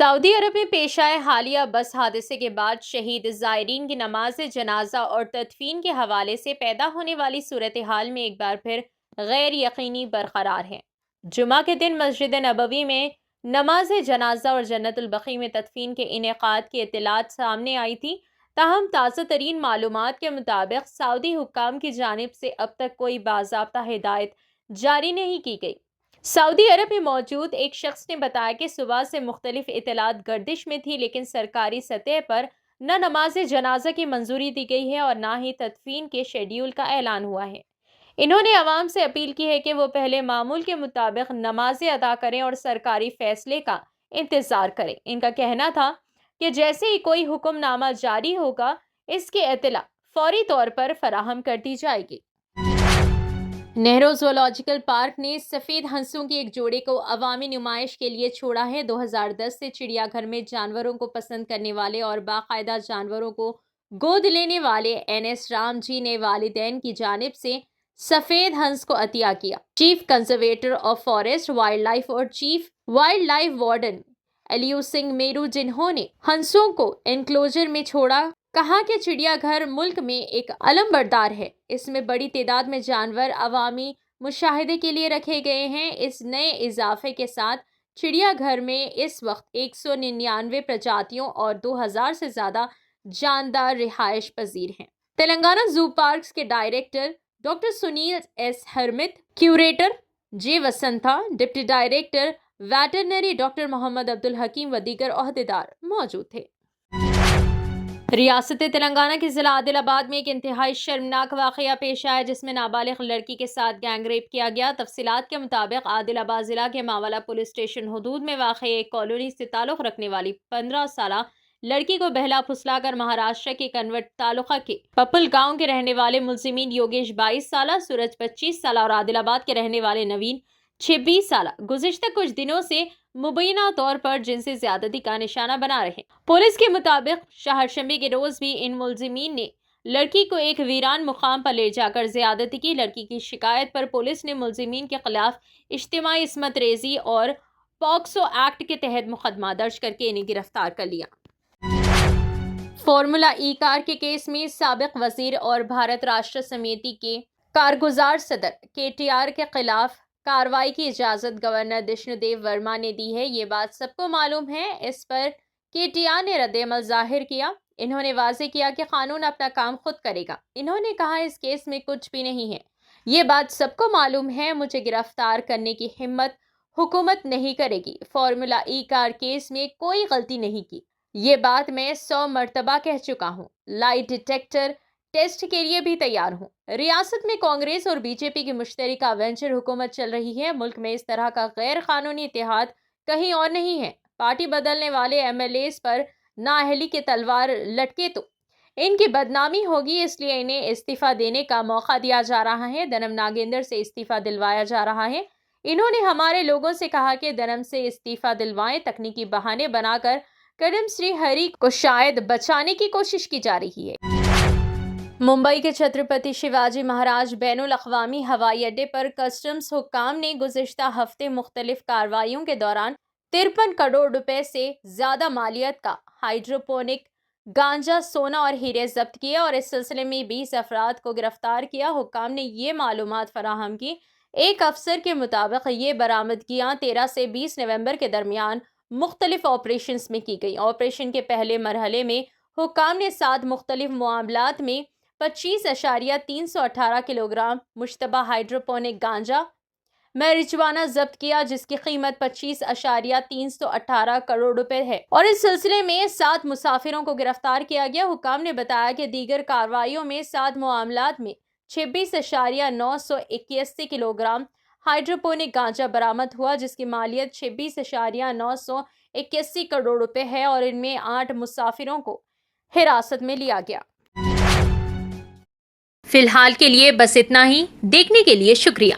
سعودی عرب میں پیش آئے حالیہ بس حادثے کے بعد شہید زائرین کی نماز جنازہ اور تدفین کے حوالے سے پیدا ہونے والی صورتحال میں ایک بار پھر غیر یقینی برقرار ہے۔ جمعہ کے دن مسجد نبوی میں نماز جنازہ اور جنت البقیع میں تدفین کے انعقاد کی اطلاعات سامنے آئی تھی، تاہم تازہ ترین معلومات کے مطابق سعودی حکام کی جانب سے اب تک کوئی باضابطہ ہدایت جاری نہیں کی گئی۔ سعودی عرب میں موجود ایک شخص نے بتایا کہ صبح سے مختلف اطلاعات گردش میں تھی، لیکن سرکاری سطح پر نہ نماز جنازہ کی منظوری دی گئی ہے اور نہ ہی تدفین کے شیڈیول کا اعلان ہوا ہے۔ انہوں نے عوام سے اپیل کی ہے کہ وہ پہلے معمول کے مطابق نمازیں ادا کریں اور سرکاری فیصلے کا انتظار کریں۔ ان کا کہنا تھا کہ جیسے ہی کوئی حکم نامہ جاری ہوگا، اس کی اطلاع فوری طور پر فراہم کر دی جائے گی۔ نہرو زوولوجیکل پارک نے سفید ہنسوں کے ایک جوڑے کو عوامی نمائش کے لیے چھوڑا ہے۔ 2010 سے چڑیا گھر میں جانوروں کو پسند کرنے والے اور باقاعدہ جانوروں کو گود لینے والے این ایس رام جی نے والدین کی جانب سے سفید ہنس کو عطیہ کیا۔ Chief conservator of forest wildlife اور chief wildlife warden Elu Singh Meru, جنہوں نے ہنسوں کو انکلوژر میں چھوڑا، کہا کہ چڑیا گھر ملک میں ایک علم بردار ہے۔ اس میں بڑی تعداد میں جانور عوامی مشاہدے کے لیے رکھے گئے ہیں۔ اس نئے اضافے کے ساتھ چڑیا گھر میں اس وقت 199 پرجاتیوں اور 2000 سے زیادہ جاندار رہائش پذیر ہیں۔ تلنگانہ زو پارکس کے director doctor Sunil S Hiremath, curator J Vasantha, deputy director veterinary doctor Mohammad Abdul Hakeem و دیگر عہدیدار موجود تھے۔ ریاست تلنگانہ کے ضلع عادل آباد میں ایک انتہائی شرمناک واقعہ پیش آیا، جس میں نابالغ لڑکی کے ساتھ گینگ ریپ کیا گیا۔ تفصیلات کے مطابق عادل آباد ضلع کے ماوالہ پولیس اسٹیشن حدود میں واقع ایک کالونی سے تعلق رکھنے والی 15 سالہ لڑکی کو بہلا پھسلا کر مہاراشٹر کے کنوٹ تعلقہ کے پپل گاؤں کے رہنے والے ملزمین یوگیش 22 سالہ، سورج 25 سالہ اور عادل آباد کے رہنے والے نوین 26 سالہ گزشتہ کچھ دنوں سے مبینہ طور پر جنسی زیادتی کا نشانہ بنا رہے۔ پولیس کے مطابق چہارشنبے کے روز بھی ان ملزمین نے لڑکی کو ایک ویران مقام پر لے جا کر زیادتی کی۔ لڑکی کی شکایت پر پولیس نے ملزمین کے خلاف اجتماعی عصمت ریزی اور پاکسو ایکٹ کے تحت مقدمہ درج کر کے انہیں گرفتار کر لیا۔ فارمولا ای کار کے کیس میں سابق وزیر اور بھارت راشٹر سمیتی کے کارگزار صدر کے ٹی آر کے خلاف کارروائی کی اجازت گورنر دشنو دیو ورما نے دی ہے۔ یہ بات سب کو معلوم ہے۔ اس پر کے ٹی آر نے رد عمل ظاہر کیا۔ انہوں نے واضح کیا کہ قانون اپنا کام خود کرے گا۔ انہوں نے کہا اس کیس میں کچھ بھی نہیں ہے۔ یہ بات سب کو معلوم ہے۔ مجھے گرفتار کرنے کی ہمت حکومت نہیں کرے گی۔ فارمولا ای کار کیس میں کوئی غلطی نہیں کی۔ یہ بات میں 100 مرتبہ کہہ چکا ہوں۔ لائی ڈیٹیکٹر ٹیسٹ کے لیے بھی تیار ہوں۔ ریاست میں کانگریس اور بی جے پی کی مشترکہ وینچر حکومت چل رہی ہے۔ ملک میں اس طرح کا غیر قانونی اتحاد کہیں اور نہیں ہے۔ پارٹی بدلنے والے ایم ایل ایز پر نااہلی کی تلوار لٹکے تو ان کی بدنامی ہوگی، اس لیے انہیں استعفیٰ دینے کا موقع دیا جا رہا ہے۔ دھنم ناگیندر سے استعفیٰ دلوایا جا رہا ہے۔ انہوں نے ہمارے لوگوں سے کہا کہ دھنم سے استعفیٰ دلوائیں۔ تکنیکی بہانے بنا کر کڈم سری ہری کو شاید بچانے کی کوشش کی جا رہی ہے۔ ممبئی کے چھترپتی شیواجی مہاراج بین الاقوامی ہوائی اڈے پر کسٹمز حکام نے گزشتہ ہفتے مختلف کارروائیوں کے دوران 53 کروڑ روپے سے زیادہ مالیت کا ہائیڈروپونک گانجا، سونا اور ہیرے ضبط کیے اور اس سلسلے میں 20 افراد کو گرفتار کیا۔ حکام نے یہ معلومات فراہم کی۔ ایک افسر کے مطابق یہ برآمدگیاں 13 سے 20 نومبر کے درمیان مختلف آپریشنز میں کی گئیں۔ آپریشن کے پہلے مرحلے میں حکام نے 7 مختلف معاملات میں 25.318 کلو گرام مشتبہ ہائیڈروپونک گانجا میریجوانا ضبط کیا، جس کی قیمت 25.318 کروڑ روپے ہے، اور اس سلسلے میں 7 مسافروں کو گرفتار کیا گیا۔ حکام نے بتایا کہ دیگر کارروائیوں میں 7 معاملات میں 26.981 کلو گرام ہائیڈروپونک گانجا برآمد ہوا، جس کی مالیت 26.981 کروڑ روپے ہے، اور ان میں 8 مسافروں کو حراست میں لیا گیا۔ فی الحال کے لیے بس اتنا ہی۔ دیکھنے کے لیے شکریہ۔